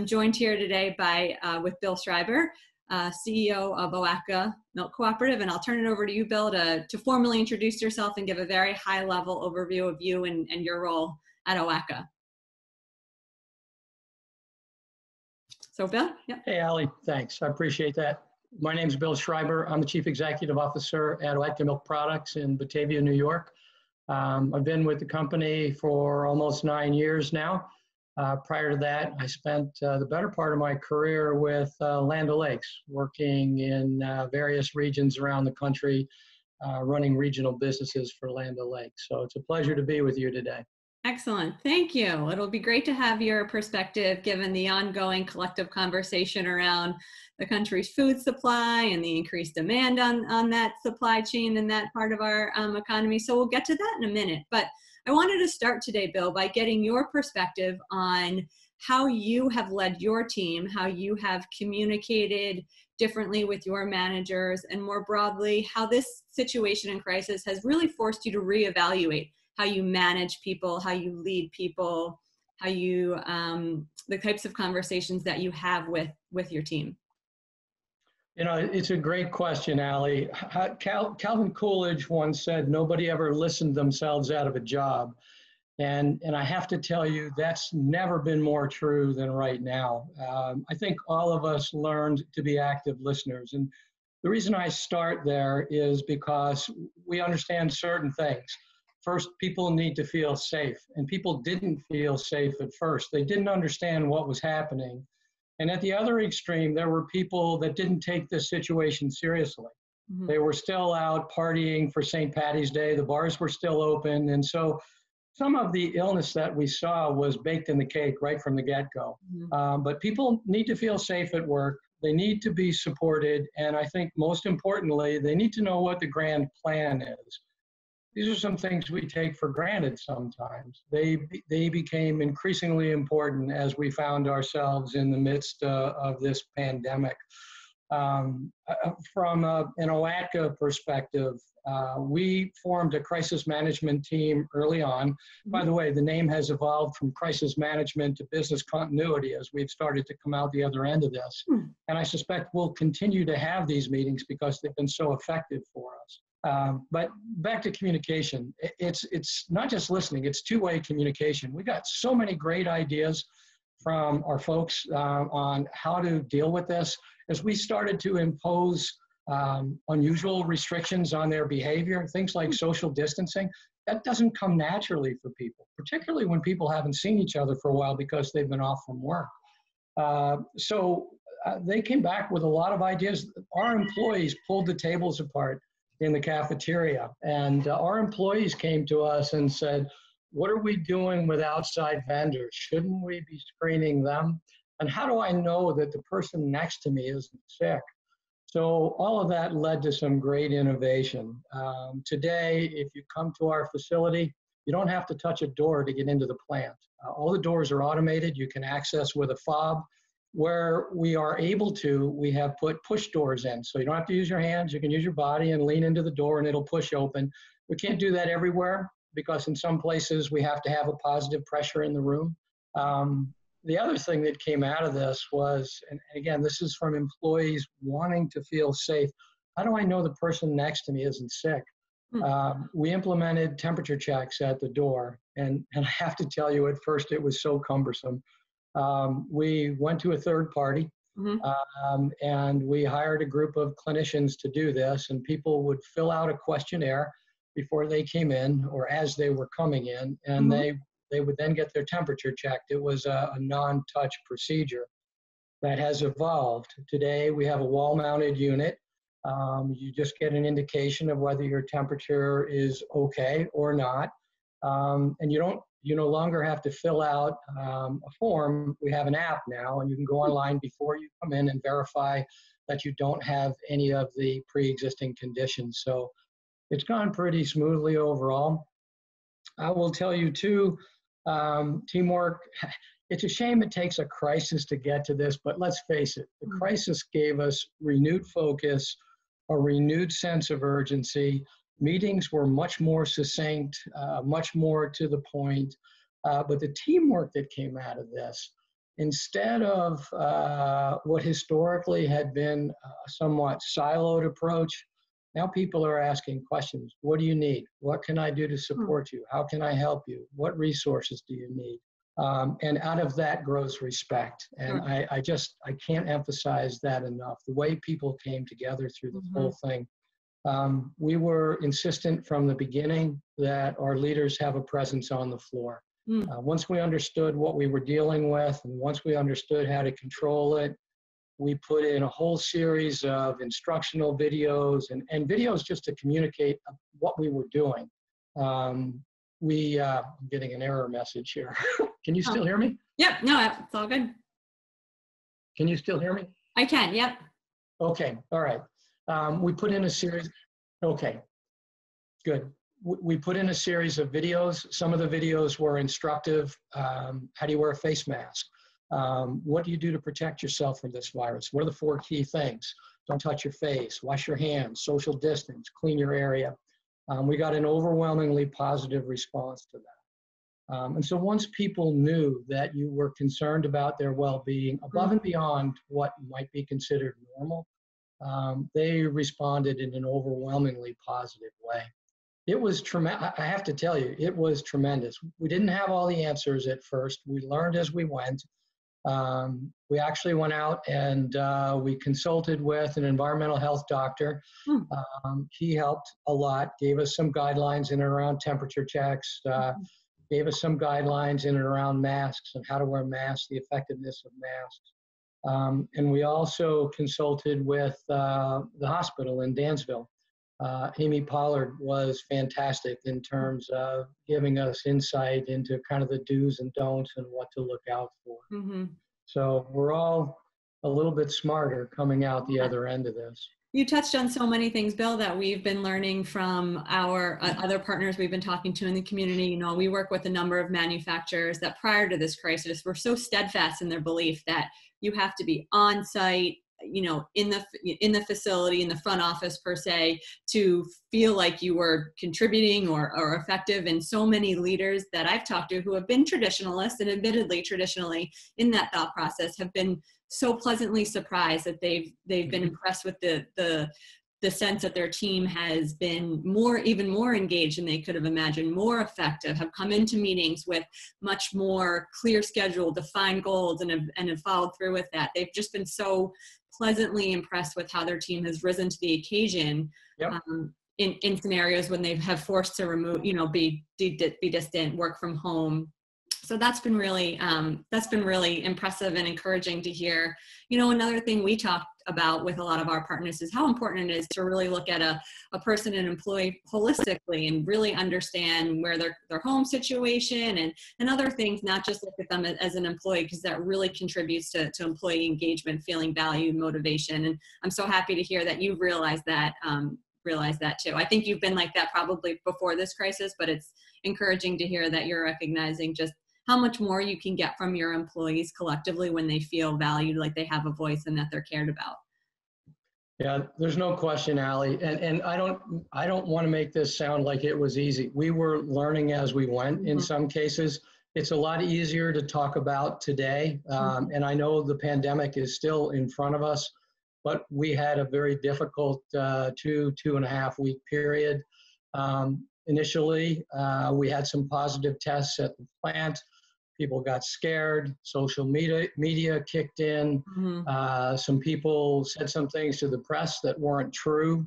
I'm joined here today by with Bill Schreiber, CEO of OATCA Milk Cooperative, and I'll turn it over to you, Bill, to formally introduce yourself and give a very high-level overview of you and your role at OATCA. So, Bill? Yep. Hey, Allie, thanks. I appreciate that. My name is Bill Schreiber. I'm the Chief Executive Officer at OATCA Milk Products in Batavia, New York. I've been with the company for almost 9 years now. Prior to that, I spent the better part of my career with Land O'Lakes, working in various regions around the country, running regional businesses for Land O'Lakes. So it's a pleasure to be with you today. Excellent. Thank you. It'll be great to have your perspective given the ongoing collective conversation around the country's food supply and the increased demand on that supply chain and that part of our economy. So we'll get to that in a minute. But I wanted to start today, Bill, by getting your perspective on how you have led your team, how you have communicated differently with your managers, and more broadly, how this situation and crisis has really forced you to reevaluate how you manage people, how you lead people, how you, the types of conversations that you have with your team. You know, it's a great question, Allie. Calvin Coolidge once said, nobody ever listened themselves out of a job. And I have to tell you, that's never been more true than right now. I think all of us learned to be active listeners. And the reason I start there is because we understand certain things. First, people need to feel safe, and people didn't feel safe at first. They didn't understand what was happening. And at the other extreme, there were people that didn't take this situation seriously. Mm-hmm. They were still out partying for St. Patty's Day. The bars were still open. And so some of the illness that we saw was baked in the cake right from the get-go. Mm-hmm. But people need to feel safe at work. They need to be supported. And I think most importantly, they need to know what the grand plan is. These are some things we take for granted sometimes. They became increasingly important as we found ourselves in the midst of this pandemic. From an OATCA perspective, we formed a crisis management team early on. Mm-hmm. By the way, the name has evolved from crisis management to business continuity as we've started to come out the other end of this. Mm-hmm. And I suspect we'll continue to have these meetings because they've been so effective for us. But back to communication, it's not just listening, it's two-way communication. We got so many great ideas from our folks on how to deal with this. As we started to impose unusual restrictions on their behavior, things like social distancing, that doesn't come naturally for people, particularly when people haven't seen each other for a while because they've been off from work. So they came back with a lot of ideas. Our employees pulled the tables apart in the cafeteria. And our employees came to us and said, what are we doing with outside vendors? Shouldn't we be screening them? And how do I know that the person next to me isn't sick? So all of that led to some great innovation. Today, if you come to our facility, you don't have to touch a door to get into the plant. All the doors are automated. You can access with a fob. Where we are able to, we have put push doors in. So you don't have to use your hands, you can use your body and lean into the door and it'll push open. We can't do that everywhere because in some places we have to have a positive pressure in the room. The other thing that came out of this was, and again, this is from employees wanting to feel safe. How do I know the person next to me isn't sick? We implemented temperature checks at the door. And I have to tell you, at first it was so cumbersome. We went to a third party, mm-hmm. And we hired a group of clinicians to do this, and people would fill out a questionnaire before they came in or as they were coming in, and mm-hmm. they would then get their temperature checked. It was a non-touch procedure that has evolved. Today we have a wall-mounted unit. You just get an indication of whether your temperature is okay or not, and you no longer have to fill out a form. We have an app now, and you can go online before you come in and verify that you don't have any of the pre-existing conditions. So it's gone pretty smoothly overall. I will tell you too, teamwork, it's a shame it takes a crisis to get to this, but let's face it, the crisis gave us renewed focus, a renewed sense of urgency. Meetings were much more succinct, much more to the point, but the teamwork that came out of this, instead of what historically had been a somewhat siloed approach, now people are asking questions. What do you need? What can I do to support you? How can I help you? What resources do you need? And out of that grows respect. And I can't emphasize that enough. The way people came together through this whole thing. We were insistent from the beginning that our leaders have a presence on the floor. Once we understood what we were dealing with, and once we understood how to control it, we put in a whole series of instructional videos and videos just to communicate what we were doing. I'm getting an error message here. Can you still hear me? Yep, no, it's all good. Can you still hear me? I can, yep. Okay, all right. We put in a series, okay, good. We put in a series of videos. Some of the videos were instructive. How do you wear a face mask? What do you do to protect yourself from this virus? What are the 4 key things? Don't touch your face, wash your hands, social distance, clean your area. We got an overwhelmingly positive response to that. And so once people knew that you were concerned about their well-being above and beyond what might be considered normal, they responded in an overwhelmingly positive way. It was tremendous. I have to tell you, it was tremendous. We didn't have all the answers at first. We learned as we went. We actually went out and we consulted with an environmental health doctor. He helped a lot, gave us some guidelines in and around temperature checks, gave us some guidelines in and around masks and how to wear masks, the effectiveness of masks. And we also consulted with the hospital in Dansville. Amy Pollard was fantastic in terms of giving us insight into kind of the do's and don'ts and what to look out for. So we're all a little bit smarter coming out the other end of this. You touched on so many things, Bill, that we've been learning from our other partners we've been talking to in the community. You know, we work with a number of manufacturers that prior to this crisis were so steadfast in their belief that you have to be on site, you know, in the facility, in the front office per se, to feel like you were contributing or effective. And so many leaders that I've talked to who have been traditionalists and admittedly traditionally in that thought process have been so pleasantly surprised that they've been impressed with the sense that their team has been even more engaged than they could have imagined, more effective, have come into meetings with much more clear schedule, defined goals, and have followed through with that. They've just been so pleasantly impressed with how their team has risen to the occasion. In scenarios when they have forced to remove, you know, be distant, work from home. So that's been really impressive and encouraging to hear. You know, another thing we talked about with a lot of our partners is how important it is to really look at a person and employee holistically and really understand where their home situation and other things, not just look at them as an employee, because that really contributes to employee engagement, feeling valued, motivation. And I'm so happy to hear that you've realized that too. I think you've been like that probably before this crisis, but it's encouraging to hear that you're recognizing just how much more you can get from your employees collectively when they feel valued, like they have a voice and that they're cared about. Yeah, there's no question, Allie. And I don't want to make this sound like it was easy. We were learning as we went in some cases. It's a lot easier to talk about today. And I know the pandemic is still in front of us, but we had a very difficult 2.5 week period. Initially, we had some positive tests at the plant. People got scared. Social media kicked in. Some people said some things to the press that weren't true.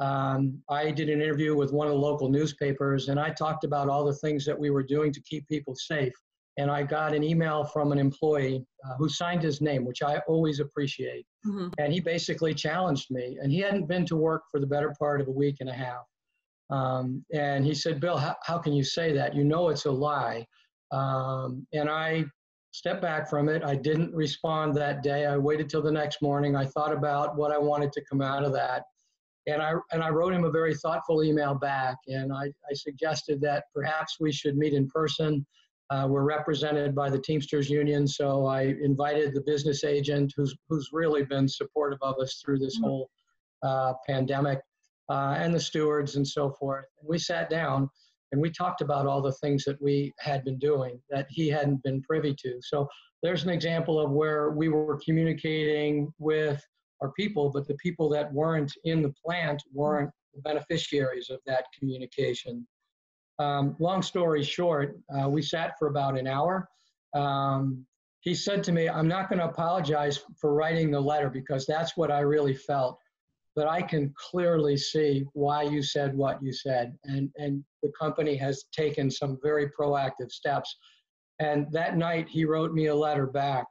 I did an interview with one of the local newspapers, and I talked about all the things that we were doing to keep people safe. And I got an email from an employee who signed his name, which I always appreciate. And he basically challenged me. And he hadn't been to work for the better part of a week and a half. And he said, Bill, how can you say that? You know it's a lie. And I stepped back from it. I didn't respond that day. I waited till the next morning. I thought about what I wanted to come out of that. And I wrote him a very thoughtful email back. And I suggested that perhaps we should meet in person. We're represented by the Teamsters Union. So I invited the business agent who's really been supportive of us through this whole pandemic. And the stewards and so forth. And we sat down And we talked about all the things that we had been doing that he hadn't been privy to. So there's an example of where we were communicating with our people, but the people that weren't in the plant weren't the beneficiaries of that communication. Long story short, we sat for about an hour. He said to me, I'm not going to apologize for writing the letter because that's what I really felt. But I can clearly see why you said what you said. And the company has taken some very proactive steps. And that night he wrote me a letter back.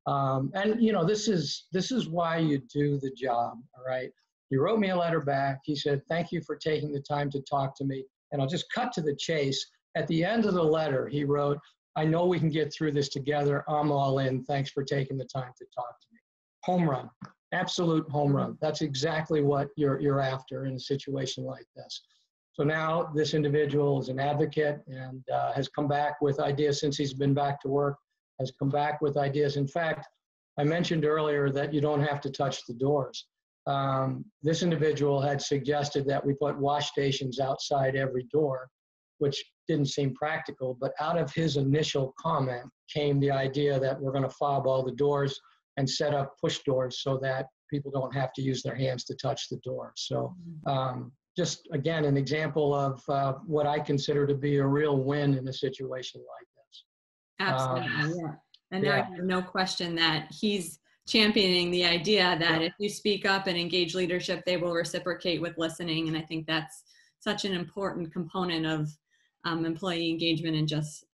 And you know, this is why you do the job, all right? He wrote me a letter back. He said, thank you for taking the time to talk to me. And I'll just cut to the chase. At the end of the letter, he wrote, I know we can get through this together. I'm all in. Thanks for taking the time to talk to me. Home run. Absolute home run. That's exactly what you're after in a situation like this. So now this individual is an advocate and has come back with ideas since he's been back to work, has come back with ideas. In fact, I mentioned earlier that you don't have to touch the doors. This individual had suggested that we put wash stations outside every door, which didn't seem practical, but out of his initial comment came the idea that we're going to fob all the doors and set up push doors so that people don't have to use their hands to touch the door. So just, again, an example of what I consider to be a real win in a situation like this. Absolutely, yeah. And there is no question that he's championing the idea that if you speak up and engage leadership, they will reciprocate with listening. And I think that's such an important component of employee engagement and just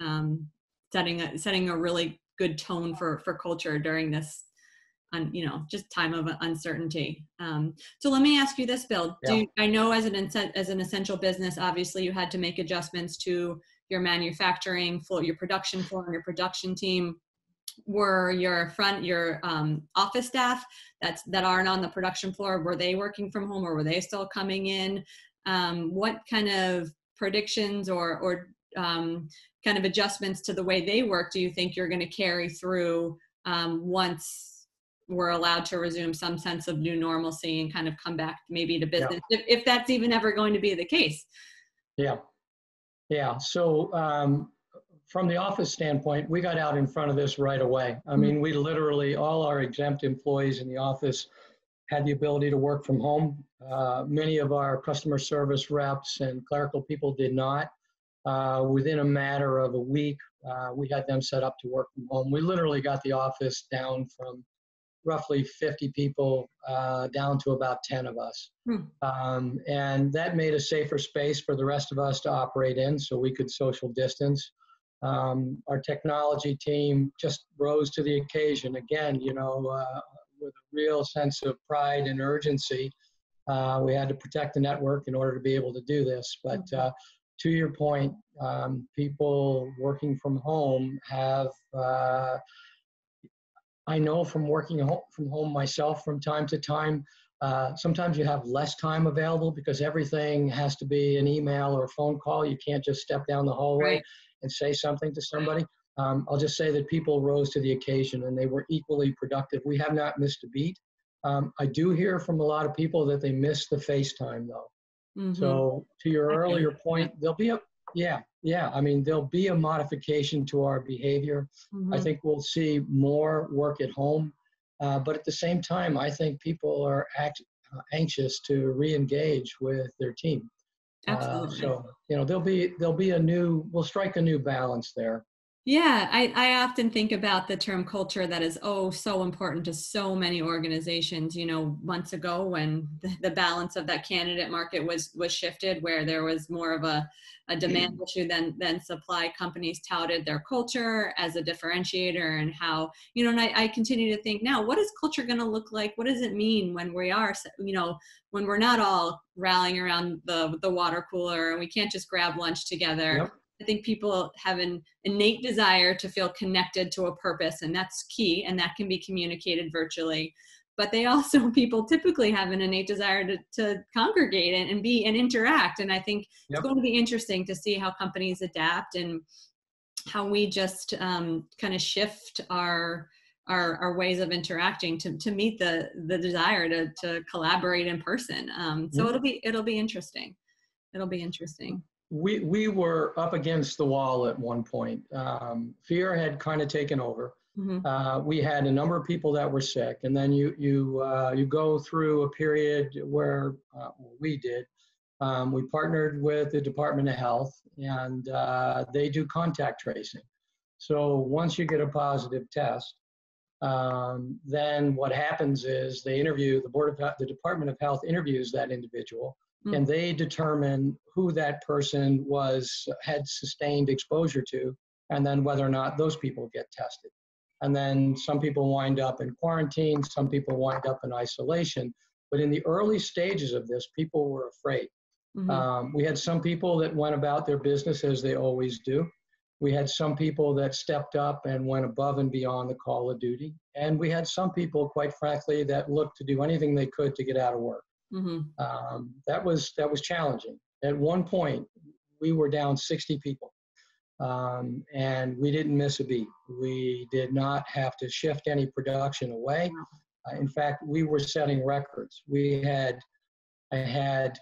setting a really good tone for culture during this just time of uncertainty. So let me ask you this, Bill. I know as an essential business, obviously you had to make adjustments to your manufacturing floor, your production floor, and your production team. Were your office staff that aren't on the production floor, were they working from home or were they still coming in? What kind of predictions or kind of adjustments to the way they work do you think you're going to carry through once we're allowed to resume some sense of new normalcy and kind of come back maybe to business, if that's even ever going to be the case? Yeah. So from the office standpoint, we got out in front of this right away. I mean, we literally, all our exempt employees in the office had the ability to work from home. Many of our customer service reps and clerical people did not. Within a matter of a week, we had them set up to work from home. We literally got the office down from roughly 50 people down to about 10 of us. And that made a safer space for the rest of us to operate in so we could social distance. Our technology team just rose to the occasion again, with a real sense of pride and urgency. We had to protect the network in order to be able to do this. But to your point, people working from home have, I know from working from home myself from time to time, sometimes you have less time available because everything has to be an email or a phone call. You can't just step down the hallway and say something to somebody. I'll just say that people rose to the occasion and they were equally productive. We have not missed a beat. I do hear from a lot of people that they miss the FaceTime though. So to your earlier point, there'll be there'll be a modification to our behavior. I think we'll see more work at home. But at the same time, I think people are anxious to re-engage with their team. Absolutely. So, we'll strike a new balance there. Yeah, I often think about the term culture that is so important to so many organizations. Months ago when the balance of that candidate market was shifted, where there was more of a demand issue than supply, companies touted their culture as a differentiator and how, and I continue to think now, what is culture going to look like? What does it mean when we are, when we're not all rallying around the water cooler and we can't just grab lunch together? Yep. I think people have an innate desire to feel connected to a purpose, and that's key, and that can be communicated virtually. But people typically have an innate desire to congregate and be and interact. And I think it's going to be interesting to see how companies adapt and how we just kind of shift our ways of interacting to meet the desire to collaborate in person. So it'll be interesting. It'll be interesting. we were up against the wall at one point. Fear had kind of taken over. We had a number of people that were sick, and then you go through a period where we did. We partnered with the Department of Health, and they do contact tracing. So once you get a positive test, then what happens is they interview the Department of Health interviews that individual, and they determine who that person had sustained exposure to, and then whether or not those people get tested. And then some people wind up in quarantine, some people wind up in isolation. But in the early stages of this, people were afraid. We had some people that went about their business as they always do. We had some people that stepped up and went above and beyond the call of duty. And we had some people, quite frankly, that looked to do anything they could to get out of work. That was challenging. At one point, we were down 60 people. And we didn't miss a beat. We did not have to shift any production away. In fact, we were setting records. I had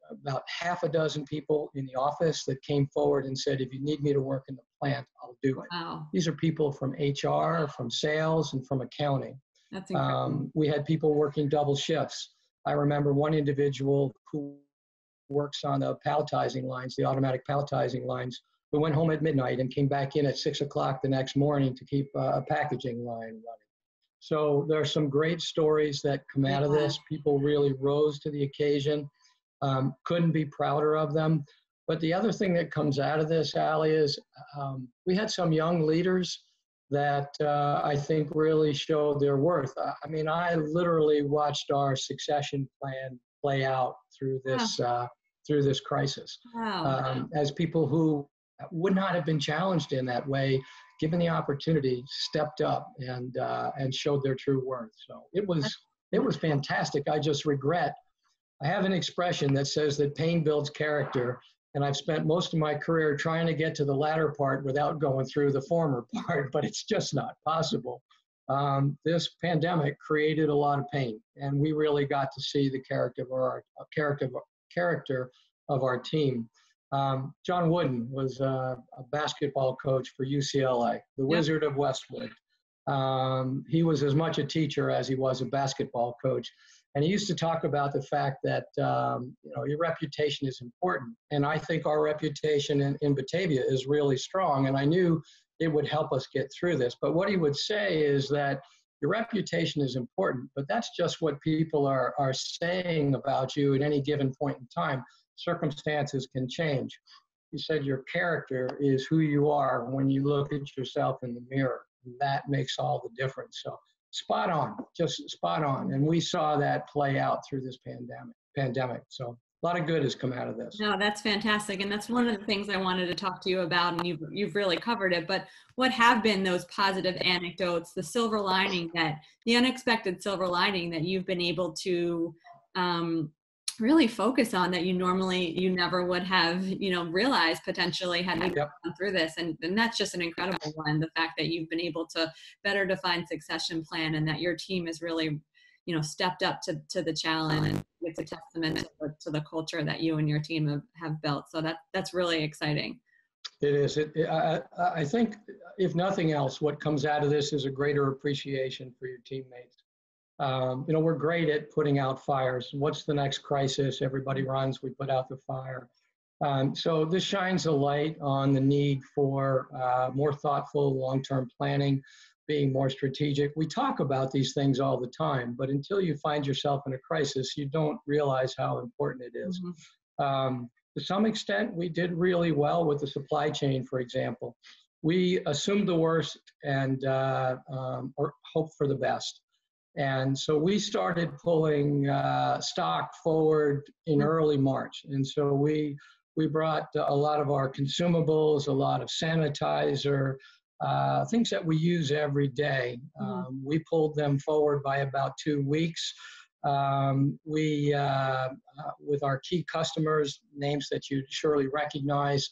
about half a dozen people in the office that came forward and said, if you need me to work in the plant, I'll do it. Wow. These are people from HR, from sales, and from accounting. That's incredible. We had people working double shifts. I remember one individual who works on the palletizing lines, the automatic palletizing lines, who went home at midnight and came back in at 6 o'clock the next morning to keep a packaging line running. So there are some great stories that come out of this. People really rose to the occasion. Couldn't be prouder of them. But the other thing that comes out of this, Allie, is we had some young leaders that I think really showed their worth. I mean, I literally watched our succession plan play out through this crisis. As people who would not have been challenged in that way, given the opportunity, stepped up and showed their true worth. So it was fantastic. I just regret, I have an expression that says that pain builds character, and I've spent most of my career trying to get to the latter part without going through the former part, but it's just not possible. This pandemic created a lot of pain, and we really got to see the character of our team. John Wooden was a basketball coach for UCLA, the Wizard of Westwood. He was as much a teacher as he was a basketball coach. And he used to talk about the fact that your reputation is important. And I think our reputation in Batavia is really strong. And I knew it would help us get through this. But what he would say is that your reputation is important, but that's just what people are saying about you at any given point in time. Circumstances can change. He said your character is who you are when you look at yourself in the mirror. That makes all the difference. So spot on, just spot on. And we saw that play out through this pandemic. So a lot of good has come out of this. No, that's fantastic. And that's one of the things I wanted to talk to you about, and you've really covered it. But what have been those positive anecdotes, the silver lining, the unexpected silver lining that you've been able to really focus on, that you never would have, realized potentially had you gone through this. And that's just an incredible one. The fact that you've been able to better define succession plan, and that your team has really, stepped up to the challenge. It's a testament to the culture that you and your team have built. So that's really exciting. It is. I think, if nothing else, what comes out of this is a greater appreciation for your teammates. We're great at putting out fires. What's the next crisis? Everybody runs, we put out the fire. So this shines a light on the need for more thoughtful long-term planning, being more strategic. We talk about these things all the time, but until you find yourself in a crisis, you don't realize how important it is. To some extent, we did really well with the supply chain, for example. We assumed the worst and or hoped for the best. And so we started pulling stock forward in early March. And so we brought a lot of our consumables, a lot of sanitizer, things that we use every day. We pulled them forward by about 2 weeks. With our key customers, names that you surely recognize,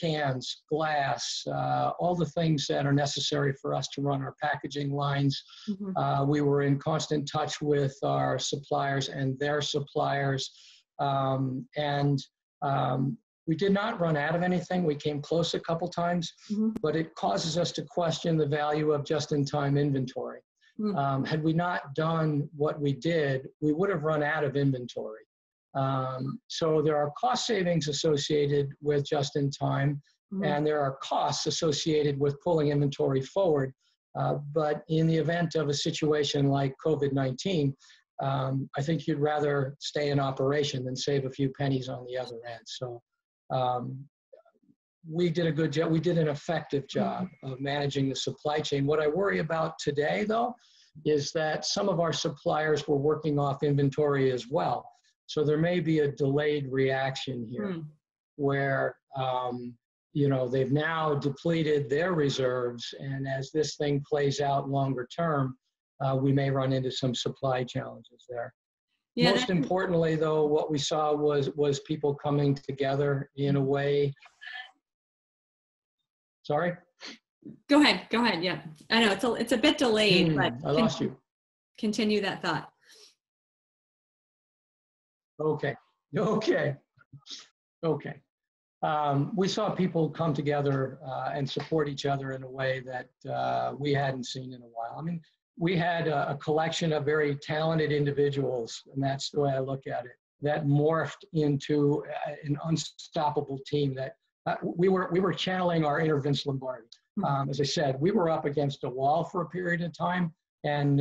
cans, glass, all the things that are necessary for us to run our packaging lines. We were in constant touch with our suppliers and their suppliers. We did not run out of anything. We came close a couple times, but it causes us to question the value of just-in-time inventory. Had we not done what we did, we would have run out of inventory. So there are cost savings associated with just-in-time, and there are costs associated with pulling inventory forward. But in the event of a situation like COVID-19, I think you'd rather stay in operation than save a few pennies on the other end. So we did a good job. We did an effective job of managing the supply chain. What I worry about today, though, is that some of our suppliers were working off inventory as well. So there may be a delayed reaction here where, you know, they've now depleted their reserves. And as this thing plays out longer term, we may run into some supply challenges there. Yeah, most importantly, though, what we saw was people coming together in a way. Sorry? Go ahead. Yeah, I know it's a bit delayed, but I lost you. Continue that thought. Okay. We saw people come together and support each other in a way that we hadn't seen in a while. I mean, we had a collection of very talented individuals, and that's the way I look at it, that morphed into an unstoppable team that we were channeling our inner Vince Lombardi. As I said, we were up against a wall for a period of time. And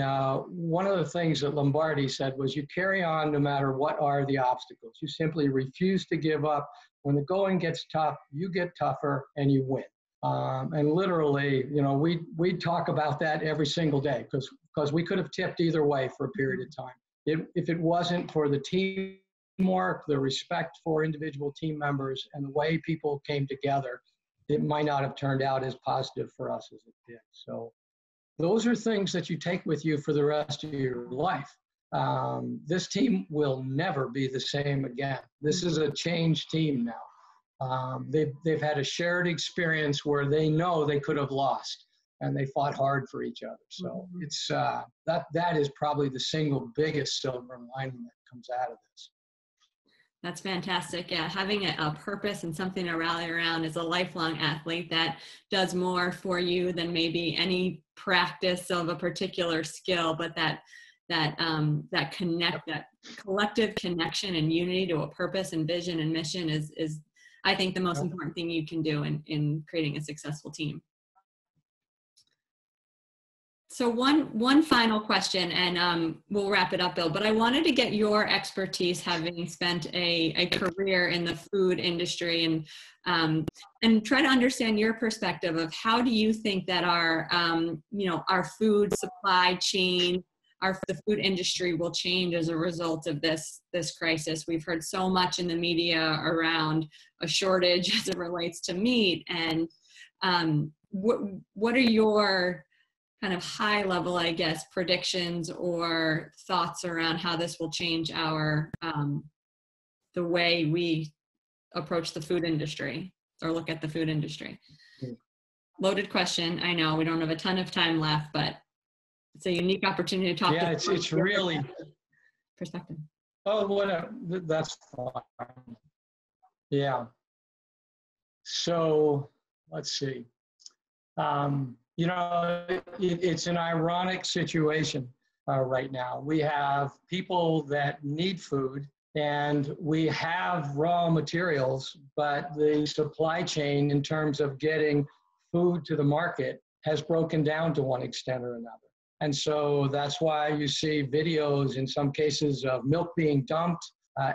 one of the things that Lombardi said was, you carry on no matter what are the obstacles. You simply refuse to give up. When the going gets tough, you get tougher and you win. And literally, you know, we'd talk about that every single day because we could have tipped either way for a period of time. If it wasn't for the teamwork, the respect for individual team members, and the way people came together, it might not have turned out as positive for us as it did. So those are things that you take with you for the rest of your life. This team will never be the same again. This is a changed team now. They've had a shared experience where they know they could have lost, and they fought hard for each other. So it's that is probably the single biggest silver lining that comes out of this. That's fantastic. Yeah, having a purpose and something to rally around as a lifelong athlete that does more for you than maybe any practice of a particular skill, but that collective connection and unity to a purpose and vision and mission is I think the most important thing you can do in creating a successful team. So one final question, and we'll wrap it up, Bill, but I wanted to get your expertise, having spent a career in the food industry, and try to understand your perspective of how do you think that our food supply chain, the food industry will change as a result of this crisis. We've heard so much in the media around a shortage as it relates to meat, and what are your kind of high level, I guess, predictions or thoughts around how this will change our the way we approach the food industry or look at the food industry? Loaded question. I know we don't have a ton of time left, but it's a unique opportunity to talk. Yeah, it's really perspective. Oh, that's fine. Yeah. So let's see. You know, it's an ironic situation right now. We have people that need food, and we have raw materials, but the supply chain in terms of getting food to the market has broken down to one extent or another. And so that's why you see videos in some cases of milk being dumped,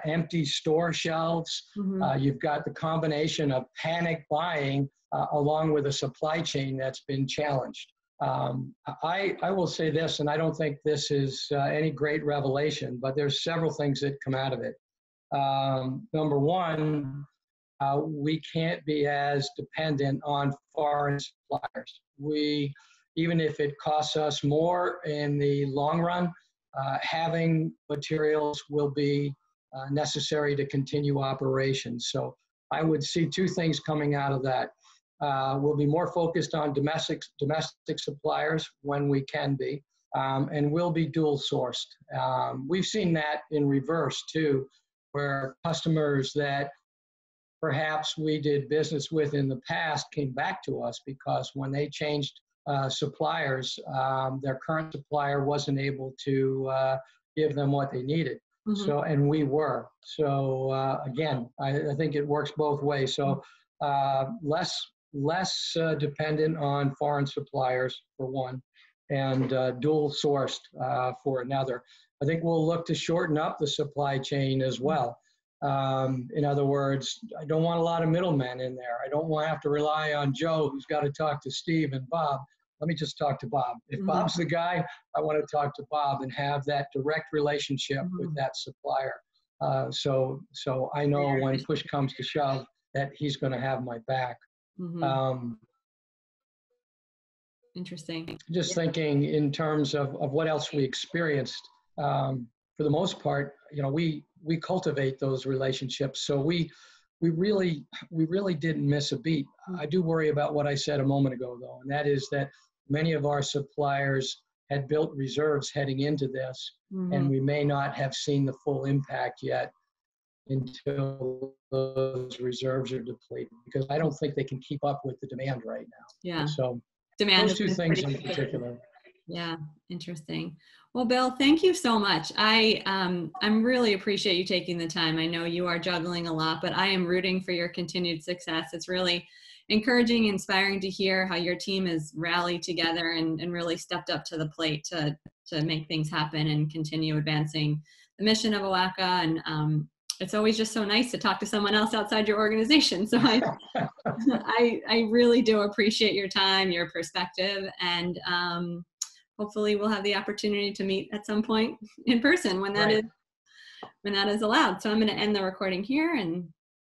empty store shelves. You've got the combination of panic buying along with a supply chain that's been challenged. I will say this, and I don't think this is any great revelation, but there's several things that come out of it. Number one, we can't be as dependent on foreign suppliers. Even if it costs us more in the long run, having materials will be necessary to continue operations. So I would see two things coming out of that. We'll be more focused on domestic suppliers when we can be, and we'll be dual sourced. We've seen that in reverse too, where customers that perhaps we did business with in the past came back to us because when they changed suppliers, their current supplier wasn't able to give them what they needed. Mm-hmm. So, and we were. So again, I think it works both ways. So less dependent on foreign suppliers for one, and dual sourced for another. I think we'll look to shorten up the supply chain as well. In other words, I don't want a lot of middlemen in there. I don't want to have to rely on Joe, who's got to talk to Steve and Bob. Let me just talk to Bob. If Bob's the guy, I want to talk to Bob and have that direct relationship with that supplier. So I know when push comes to shove that he's going to have my back. Interesting. Just thinking in terms of what else we experienced. For the most part, we cultivate those relationships. So we really didn't miss a beat. I do worry about what I said a moment ago, though, and that is that many of our suppliers had built reserves heading into this, and we may not have seen the full impact yet until those reserves are depleted, because I don't think they can keep up with the demand right now. Yeah. So demand those two things in particular. Yeah, interesting. Well, Bill, thank you so much. I'm really appreciate you taking the time. I know you are juggling a lot, but I am rooting for your continued success. It's really encouraging, inspiring to hear how your team has rallied together and really stepped up to the plate to make things happen and continue advancing the mission of OACA. And it's always just so nice to talk to someone else outside your organization. So I really do appreciate your time, your perspective, and hopefully we'll have the opportunity to meet at some point in person when that is allowed. So I'm going to end the recording here, and